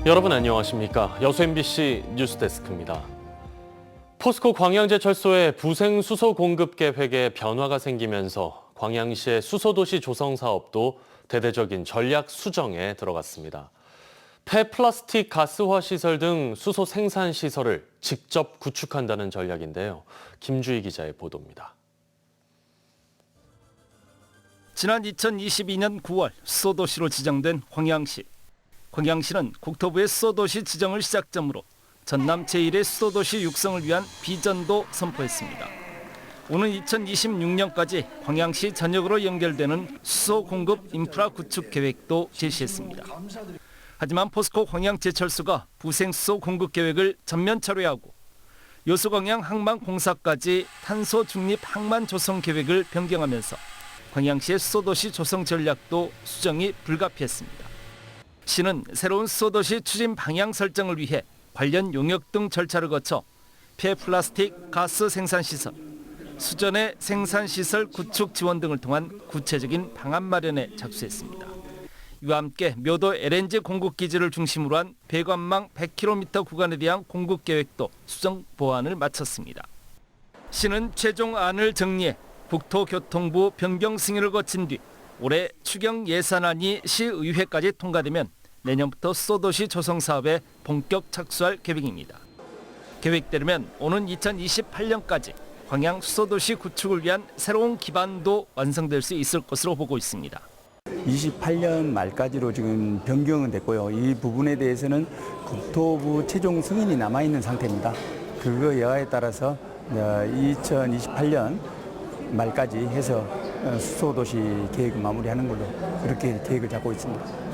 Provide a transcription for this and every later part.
여러분 안녕하십니까? 여수 MBC 뉴스데스크입니다. 포스코 광양제철소의 부생 수소 공급 계획에 변화가 생기면서 광양시의 수소도시 조성 사업도 대대적인 전략 수정에 들어갔습니다. 폐플라스틱 가스화 시설 등 수소 생산 시설을 직접 구축한다는 전략인데요. 김주희 기자의 보도입니다. 지난 2022년 9월 수소도시로 지정된 광양시. 광양시는 국토부의 수소도시 지정을 시작점으로 전남 제1의 수소도시 육성을 위한 비전도 선포했습니다. 오는 2026년까지 광양시 전역으로 연결되는 수소 공급 인프라 구축 계획도 제시했습니다. 하지만 포스코 광양제철소가 부생 수소 공급 계획을 전면 철회하고 여수광양 항만공사까지 탄소 중립 항만 조성 계획을 변경하면서 광양시의 수소도시 조성 전략도 수정이 불가피했습니다. 시는 새로운 수소도시 추진 방향 설정을 위해 관련 용역 등 절차를 거쳐 폐플라스틱 가스 생산시설, 수전의 생산시설 구축 지원 등을 통한 구체적인 방안 마련에 착수했습니다. 이와 함께 묘도 LNG 공급기지를 중심으로 한 배관망 100km 구간에 대한 공급 계획도 수정 보완을 마쳤습니다. 시는 최종안을 정리해 국토교통부 변경 승인을 거친 뒤 올해 추경 예산안이 시의회까지 통과되면 내년부터 수소도시 조성 사업에 본격 착수할 계획입니다. 계획대로면 오는 2028년까지 광양 수소도시 구축을 위한 새로운 기반도 완성될 수 있을 것으로 보고 있습니다. 28년 말까지로 지금 변경은 됐고요. 이 부분에 대해서는 국토부 최종 승인이 남아있는 상태입니다. 그거 여하에 따라서 2028년 말까지 해서 수소도시 계획을 마무리하는 걸로 그렇게 계획을 잡고 있습니다.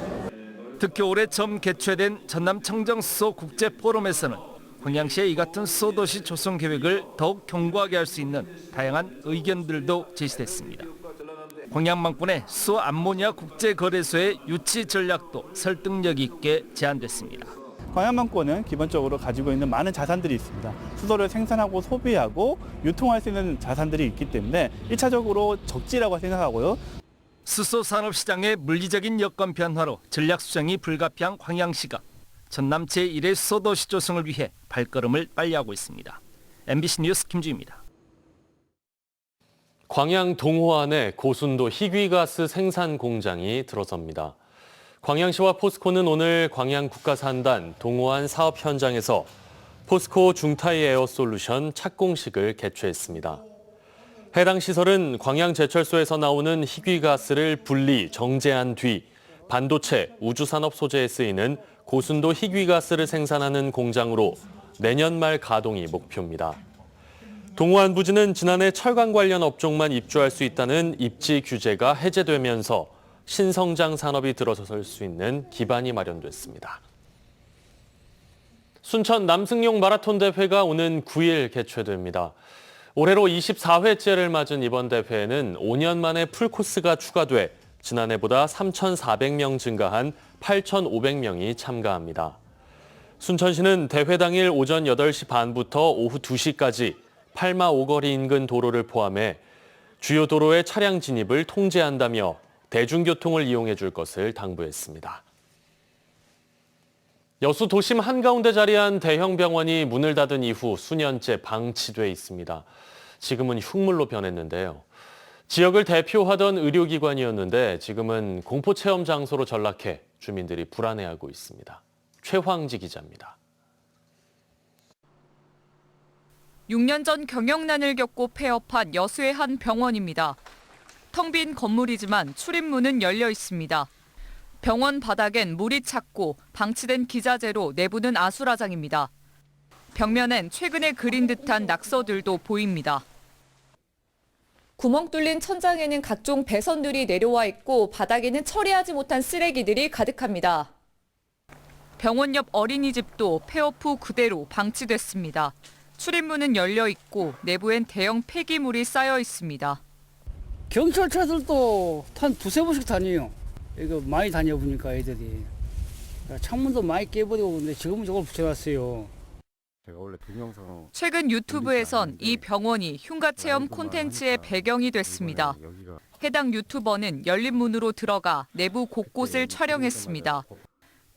특히 올해 처음 개최된 전남 청정수소 국제포럼에서는 광양시의 이 같은 수소도시 조성 계획을 더욱 견고하게 할 수 있는 다양한 의견들도 제시됐습니다. 광양망권의 수소 암모니아 국제거래소의 유치 전략도 설득력 있게 제안됐습니다. 광양망권은 기본적으로 가지고 있는 많은 자산들이 있습니다. 수소를 생산하고 소비하고 유통할 수 있는 자산들이 있기 때문에 1차적으로 적지라고 생각하고요. 수소 산업 시장의 물리적인 여건 변화로 전략 수정이 불가피한 광양시가 전남 제1의 수소도시 조성을 위해 발걸음을 빨리 하고 있습니다. MBC 뉴스 김주희입니다. 광양 동호안에 고순도 희귀가스 생산 공장이 들어섭니다. 광양시와 포스코는 오늘 광양 국가산단 동호안 사업 현장에서 포스코 중타이 에어솔루션 착공식을 개최했습니다. 해당 시설은 광양제철소에서 나오는 희귀가스를 분리, 정제한 뒤 반도체, 우주산업 소재에 쓰이는 고순도 희귀가스를 생산하는 공장으로 내년 말 가동이 목표입니다. 동호안 부지는 지난해 철강 관련 업종만 입주할 수 있다는 입지 규제가 해제되면서 신성장 산업이 들어설 수 있는 기반이 마련됐습니다. 순천 남승용 마라톤 대회가 오는 9일 개최됩니다. 올해로 24회째를 맞은 이번 대회에는 5년 만에 풀코스가 추가돼 지난해보다 3,400명 증가한 8,500명이 참가합니다. 순천시는 대회 당일 오전 8시 반부터 오후 2시까지 팔마 오거리 인근 도로를 포함해 주요 도로의 차량 진입을 통제한다며 대중교통을 이용해 줄 것을 당부했습니다. 여수 도심 한가운데 자리한 대형 병원이 문을 닫은 이후 수년째 방치돼 있습니다. 지금은 흉물로 변했는데요. 지역을 대표하던 의료기관이었는데 지금은 공포체험 장소로 전락해 주민들이 불안해하고 있습니다. 최황지 기자입니다. 6년 전 경영난을 겪고 폐업한 여수의 한 병원입니다. 텅 빈 건물이지만 출입문은 열려 있습니다. 병원 바닥엔 물이 찼고 방치된 기자재로 내부는 아수라장입니다. 벽면엔 최근에 그린 듯한 낙서들도 보입니다. 구멍 뚫린 천장에는 각종 배선들이 내려와 있고 바닥에는 처리하지 못한 쓰레기들이 가득합니다. 병원 옆 어린이집도 폐업 후 그대로 방치됐습니다. 출입문은 열려 있고 내부엔 대형 폐기물이 쌓여 있습니다. 경찰차들도 한 두세 번씩 다녀요. 이거 많이 다녀보니까 애들이. 창문도 많이 깨버리고 근데 지금은 저걸 붙여놨어요. 제가 원래 동영상 최근 유튜브에선 이 병원이 흉가 체험 콘텐츠의 배경이 됐습니다. 해당 유튜버는 열린 문으로 들어가 내부 곳곳을 촬영했습니다.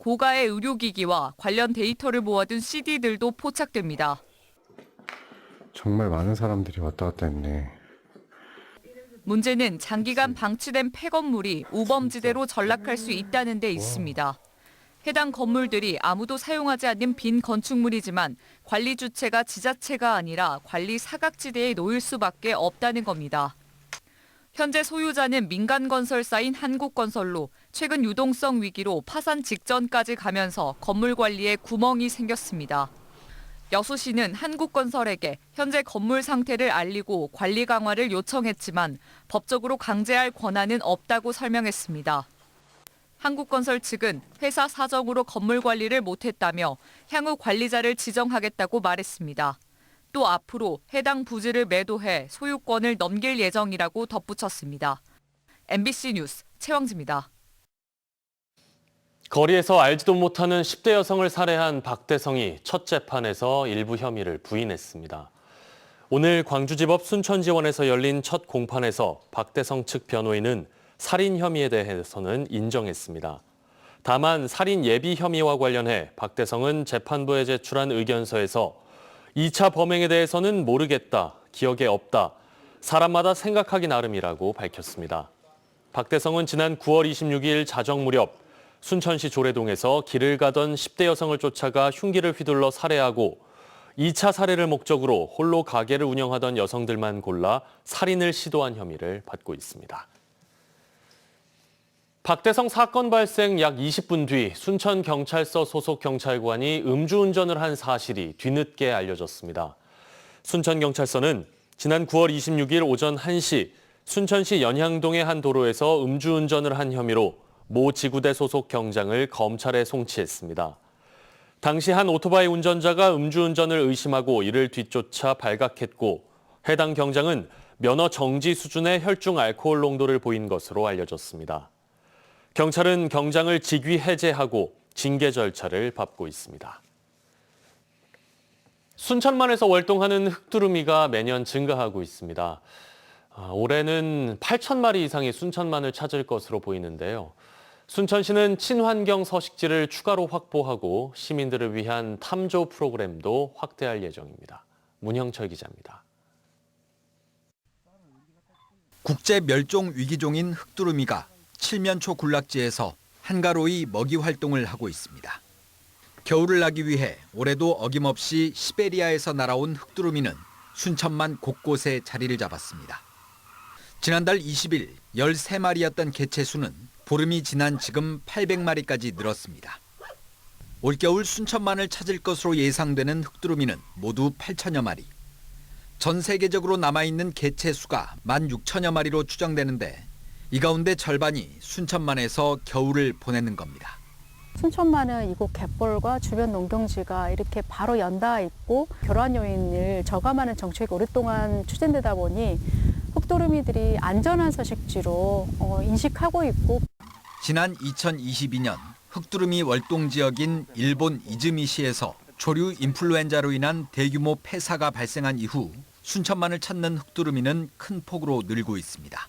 고가의 의료기기와 관련 데이터를 모아둔 CD들도 포착됩니다. 정말 많은 사람들이 왔다 갔다 했네. 문제는 장기간 방치된 폐건물이 우범지대로 전락할 수 있다는 데 있습니다. 해당 건물들이 아무도 사용하지 않는 빈 건축물이지만 관리 주체가 지자체가 아니라 관리 사각지대에 놓일 수밖에 없다는 겁니다. 현재 소유자는 민간건설사인 한국건설로 최근 유동성 위기로 파산 직전까지 가면서 건물 관리에 구멍이 생겼습니다. 여수시는 한국건설에게 현재 건물 상태를 알리고 관리 강화를 요청했지만 법적으로 강제할 권한은 없다고 설명했습니다. 한국건설 측은 회사 사정으로 건물 관리를 못했다며 향후 관리자를 지정하겠다고 말했습니다. 또 앞으로 해당 부지를 매도해 소유권을 넘길 예정이라고 덧붙였습니다. MBC 뉴스 최왕지입니다. 거리에서 알지도 못하는 10대 여성을 살해한 박대성이 첫 재판에서 일부 혐의를 부인했습니다. 오늘 광주지법 순천지원에서 열린 첫 공판에서 박대성 측 변호인은 살인 혐의에 대해서는 인정했습니다. 다만 살인 예비 혐의와 관련해 박대성은 재판부에 제출한 의견서에서 2차 범행에 대해서는 모르겠다, 기억에 없다, 사람마다 생각하기 나름이라고 밝혔습니다. 박대성은 지난 9월 26일 자정 무렵 순천시 조례동에서 길을 가던 10대 여성을 쫓아가 흉기를 휘둘러 살해하고 2차 살해를 목적으로 홀로 가게를 운영하던 여성들만 골라 살인을 시도한 혐의를 받고 있습니다. 박대성 사건 발생 약 20분 뒤 순천경찰서 소속 경찰관이 음주운전을 한 사실이 뒤늦게 알려졌습니다. 순천경찰서는 지난 9월 26일 오전 1시 순천시 연향동의 한 도로에서 음주운전을 한 혐의로 모 지구대 소속 경장을 검찰에 송치했습니다. 당시 한 오토바이 운전자가 음주운전을 의심하고 이를 뒤쫓아 발각했고 해당 경장은 면허 정지 수준의 혈중 알코올 농도를 보인 것으로 알려졌습니다. 경찰은 경장을 직위 해제하고 징계 절차를 밟고 있습니다. 순천만에서 월동하는 흑두루미가 매년 증가하고 있습니다. 올해는 8,000마리 이상이 순천만을 찾을 것으로 보이는데요. 순천시는 친환경 서식지를 추가로 확보하고 시민들을 위한 탐조 프로그램도 확대할 예정입니다. 문형철 기자입니다. 국제 멸종 위기종인 흑두루미가 칠면초 군락지에서 한가로이 먹이 활동을 하고 있습니다. 겨울을 나기 위해 올해도 어김없이 시베리아에서 날아온 흑두루미는 순천만 곳곳에 자리를 잡았습니다. 지난달 20일 13마리였던 개체 수는 보름이 지난 지금 800마리까지 늘었습니다. 올겨울 순천만을 찾을 것으로 예상되는 흑두루미는 모두 8천여 마리. 전 세계적으로 남아있는 개체 수가 16,000여 마리로 추정되는데 이 가운데 절반이 순천만에서 겨울을 보내는 겁니다. 순천만은 이곳 갯벌과 주변 농경지가 이렇게 바로 연닿아 있고 교란 요인을 저감하는 정책이 오랫동안 추진되다 보니 흑두루미들이 안전한 서식지로 인식하고 있고 지난 2022년 흑두루미 월동 지역인 일본 이즈미시에서 조류 인플루엔자로 인한 대규모 폐사가 발생한 이후 순천만을 찾는 흑두루미는 큰 폭으로 늘고 있습니다.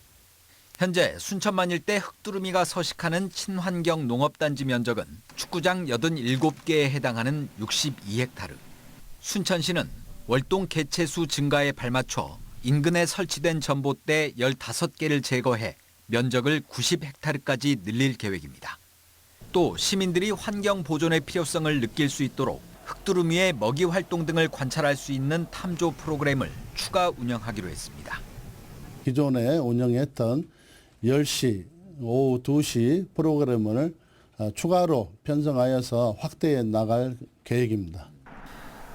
현재 순천만 일대 흑두루미가 서식하는 친환경 농업단지 면적은 축구장 87개에 해당하는 62헥타르. 순천시는 월동 개체수 증가에 발맞춰 인근에 설치된 전봇대 15개를 제거해 면적을 90헥타르까지 늘릴 계획입니다. 또 시민들이 환경 보존의 필요성을 느낄 수 있도록 흑두루미의 먹이 활동 등을 관찰할 수 있는 탐조 프로그램을 추가 운영하기로 했습니다. 기존에 운영했던 10시, 오후 2시 프로그램을 추가로 편성하여서 확대해 나갈 계획입니다.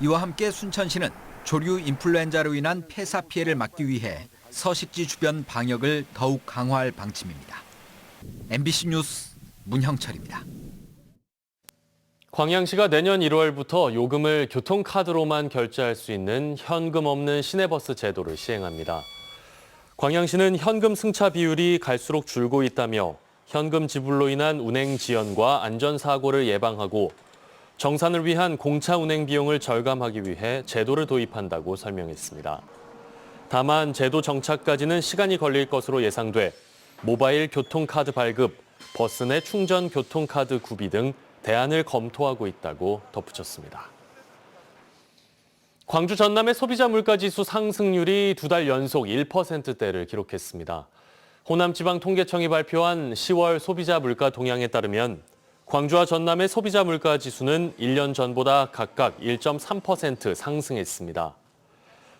이와 함께 순천시는 조류 인플루엔자로 인한 폐사 피해를 막기 위해 서식지 주변 방역을 더욱 강화할 방침입니다. MBC 뉴스 문형철입니다. 광양시가 내년 1월부터 요금을 교통카드로만 결제할 수 있는 현금 없는 시내버스 제도를 시행합니다. 광양시는 현금 승차 비율이 갈수록 줄고 있다며 현금 지불로 인한 운행 지연과 안전사고를 예방하고 정산을 위한 공차 운행 비용을 절감하기 위해 제도를 도입한다고 설명했습니다. 다만 제도 정착까지는 시간이 걸릴 것으로 예상돼 모바일 교통카드 발급, 버스 내 충전 교통카드 구비 등 대안을 검토하고 있다고 덧붙였습니다. 광주 전남의 소비자 물가지수 상승률이 2달 연속 1%대를 기록했습니다. 호남지방통계청이 발표한 10월 소비자 물가 동향에 따르면 광주와 전남의 소비자 물가 지수는 1년 전보다 각각 1.3% 상승했습니다.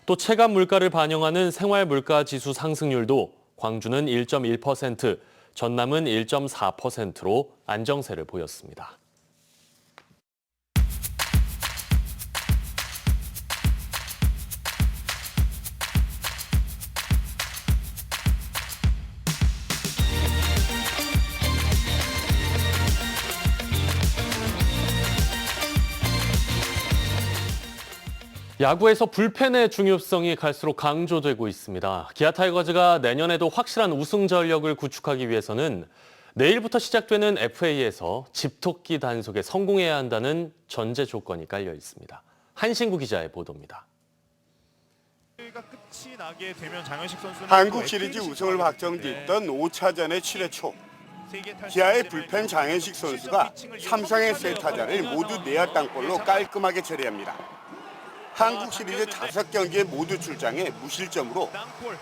또 체감 물가를 반영하는 생활 물가 지수 상승률도 광주는 1.1%, 전남은 1.4%로 안정세를 보였습니다. 야구에서 불펜의 중요성이 갈수록 강조되고 있습니다. 기아 타이거즈가 내년에도 확실한 우승 전력을 구축하기 위해서는 내일부터 시작되는 FA에서 집토끼 단속에 성공해야 한다는 전제 조건이 깔려 있습니다. 한신구 기자의 보도입니다. 한국 시리즈 우승을 확정짓던 5차전의 7회 초 기아의 불펜 장현식 선수가 삼성의 세 타자를 모두 내야 땅볼로 깔끔하게 처리합니다. 한국 시리즈 5경기에 모두 출장해 무실점으로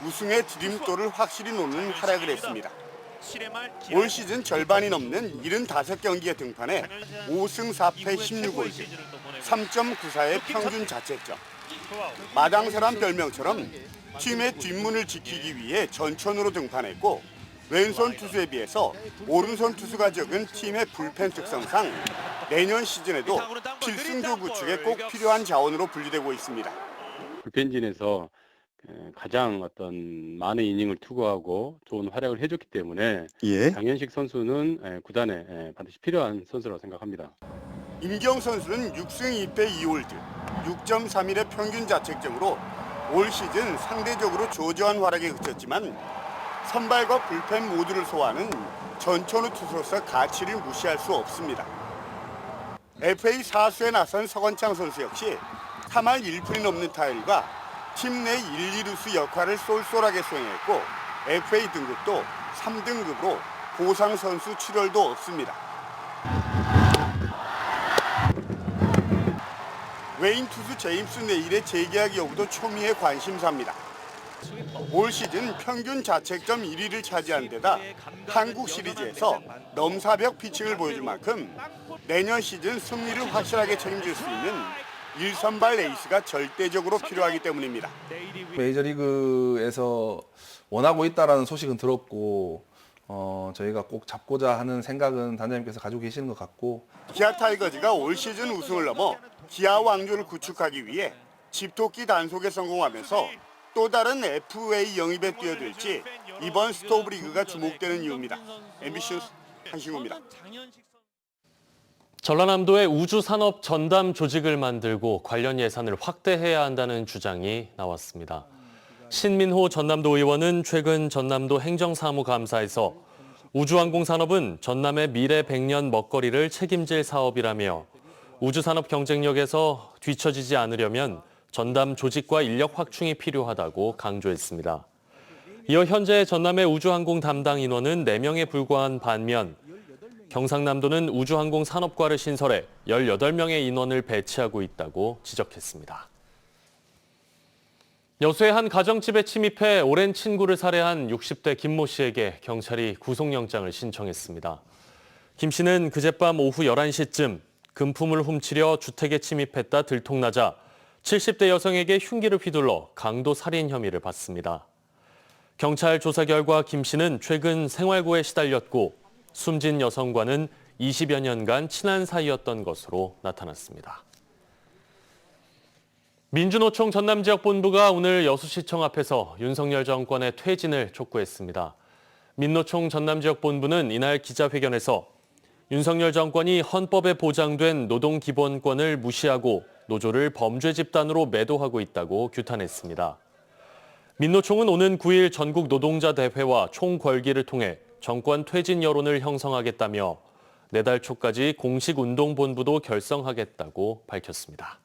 우승의 드림돌을 확실히 놓는 활약을 했습니다. 올 시즌 절반이 넘는 75경기에 등판해 5승 4패 16홀드, 3.94의 평균 자책점. 마당사람 별명처럼 팀의 뒷문을 지키기 위해 전천으로 등판했고 왼손 투수에 비해서 오른손 투수가 적은 팀의 불펜 특성상 내년 시즌에도 필승조 구축에 꼭 필요한 자원으로 분류되고 있습니다. 불펜진에서 가장 많은 이닝을 투구하고 좋은 활약을 해줬기 때문에 장현식 선수는 구단에 반드시 필요한 선수라고 생각합니다. 임경 선수는 6승 2패 2홀드, 6.31의 평균 자책점으로 올 시즌 상대적으로 저조한 활약에 그쳤지만 선발과 불펜 모두를 소화하는 전천후 투수로서 가치를 무시할 수 없습니다. FA 4수에 나선 서건창 선수 역시 3할 1푼이 넘는 타율과 팀 내 1, 2루수 역할을 쏠쏠하게 수행했고 FA 등급도 3등급으로 보상 선수 출혈도 없습니다. 외인 투수 제임스 네일의 재계약 여부도 초미의 관심사입니다. 올 시즌 평균 자책점 1위를 차지한 데다 한국 시리즈에서 넘사벽 피칭을 보여줄 만큼 내년 시즌 승리를 확실하게 책임질 수 있는 1선발 에이스가 절대적으로 필요하기 때문입니다. 메이저리그에서 원하고 있다는 소식은 들었고 저희가 꼭 잡고자 하는 생각은 단장님께서 가지고 계시는 것 같고 기아 타이거즈가 올 시즌 우승을 넘어 기아 왕조를 구축하기 위해 집토끼 단속에 성공하면서 또 다른 FA 영입에 뛰어들지 이번 스토브리그가 주목되는 이유입니다. MBC 뉴스 한신구입니다. 전라남도에 우주산업 전담 조직을 만들고 관련 예산을 확대해야 한다는 주장이 나왔습니다. 신민호 전남도 의원은 최근 전남도 행정사무감사에서 우주항공 산업은 전남의 미래 100년 먹거리를 책임질 사업이라며 우주산업 경쟁력에서 뒤처지지 않으려면 전담 조직과 인력 확충이 필요하다고 강조했습니다. 이어 현재 전남의 우주항공 담당 인원은 4명에 불과한 반면 경상남도는 우주항공 산업과를 신설해 18명의 인원을 배치하고 있다고 지적했습니다. 여수의 한 가정집에 침입해 오랜 친구를 살해한 60대 김모 씨에게 경찰이 구속영장을 신청했습니다. 김 씨는 그젯밤 오후 11시쯤 금품을 훔치려 주택에 침입했다 들통나자 70대 여성에게 흉기를 휘둘러 강도 살인 혐의를 받습니다. 경찰 조사 결과 김 씨는 최근 생활고에 시달렸고 숨진 여성과는 20여 년간 친한 사이였던 것으로 나타났습니다. 민주노총 전남지역본부가 오늘 여수시청 앞에서 윤석열 정권의 퇴진을 촉구했습니다. 민노총 전남지역본부는 이날 기자회견에서 윤석열 정권이 헌법에 보장된 노동기본권을 무시하고 노조를 범죄 집단으로 매도하고 있다고 규탄했습니다. 민노총은 오는 9일 전국 노동자 대회와 총궐기를 통해 정권 퇴진 여론을 형성하겠다며 내달 초까지 공식 운동본부도 결성하겠다고 밝혔습니다.